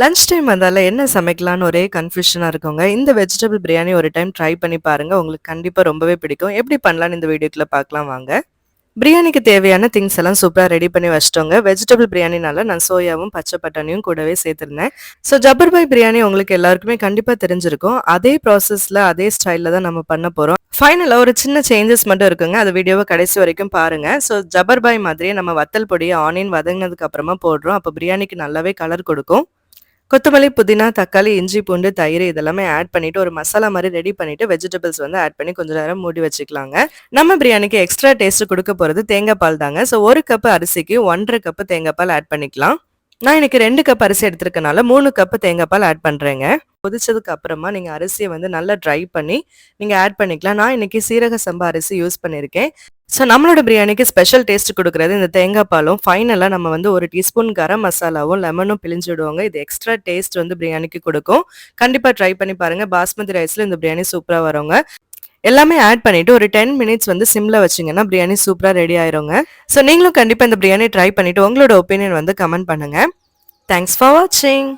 Lunch time வந்தால என்ன சமைக்கலான்னு ஒரே கன்ஃப்யூஷனா இருக்குங்க. இந்த வெஜிடபிள் பிரியாணி ஒரு டைம் ட்ரை பண்ணி பாருங்க. உங்களுக்கு கண்டிப்பா ரொம்பவே பிடிக்கும். எப்படி பண்ணலான்னு இந்த வீடியோக்குள்ள பார்க்கலாம் வாங்க. பிரியாணிக்கு தேவையான திங்ஸ் எல்லாம் சூப்பரா ரெடி பண்ணி வச்சுட்டோங்க. வெஜிடபிள் பிரியாணினால நான் சோயாவும், பச்சை பட்டாணியும் கூடவே சேர்த்திருந்தேன். ஸோ ஜப்பர்பாய் பிரியாணி உங்களுக்கு எல்லாருக்குமே கண்டிப்பா தெரிஞ்சிருக்கும். அதே ப்ராசஸ்ல, அதே ஸ்டைல்ல தான் நம்ம பண்ண போறோம். ஃபைனலா ஒரு சின்ன சேஞ்சஸ் மட்டும் இருக்குங்க. அந்த வீடியோவ கடைசி வரைக்கும் பாருங்க. ஸோ ஜப்பர்பாய் மாதிரியே நம்ம வத்தல் பொடிய ஆனியன் வதங்கினதுக்கு அப்புறமா போடுறோம். அப்ப பிரியாணிக்கு நல்லாவே கலர் கொடுக்கும். கொத்தமல்லி, புதினா, தக்காளி, இஞ்சி, பூண்டு, தயிர் இதெல்லாமே ஆட் பண்ணிட்டு ஒரு மசாலா மாரி ரெடி பண்ணிட்டு வெஜிடபிள்ஸ் வந்து ஆட் பண்ணி கொஞ்ச நேரம் மூடி வச்சுக்கலாங்க. நம்ம பிரியாணிக்கு எக்ஸ்ட்ரா டேஸ்ட் குடுக்க போறது தேங்காய் பால் தாங்க. ஸோ 1 கப் அரிசிக்கு 1 1/2 கப் தேங்காய் பால் ஆட் பண்ணிக்கலாம். நான் இன்னைக்கு 2 கப் அரிசி எடுத்திருக்கனால 3 கப் தேங்காய் பால் ஆட் பண்றேங்க. கொதிச்சதுக்கு அப்புறமா நீங்க அரிசிய வந்து நல்லா ட்ரை பண்ணி நீங்க ஆட் பண்ணிக்கலாம். நான் இன்னைக்கு சீரக சம்பா அரிசி யூஸ் பண்ணியிருக்கேன். ஸோ நம்மளோட பிரியாணிக்கு ஸ்பெஷல் டேஸ்ட் குடுக்குறது இந்த தேங்காய் பாலும், ஃபைனலா நம்ம வந்து 1 டீஸ்பூன் கரம் மசாலாவும், லெமனும் பிழிஞ்சு விடுவோங்க. இது எக்ஸ்ட்ரா டேஸ்ட் வந்து பிரியாணிக்கு குடுக்கும். கண்டிப்பா ட்ரை பண்ணி பாருங்க. பாஸ்மதி ரைஸ்ல இந்த பிரியாணி சூப்பரா வருங்க. எல்லாமே ஆட் பண்ணிட்டு ஒரு 10 மினிட்ஸ் வந்து சிம்ல வச்சீங்கன்னா பிரியாணி சூப்பரா ரெடி ஆயிருங்க. ஸோ நீங்களும் கண்டிப்பா இந்த பிரியாணி ட்ரை பண்ணிட்டு உங்களோட ஒப்பீனியன் வந்து கமெண்ட் பண்ணுங்க. தேங்க்ஸ் ஃபார் வாட்சிங்.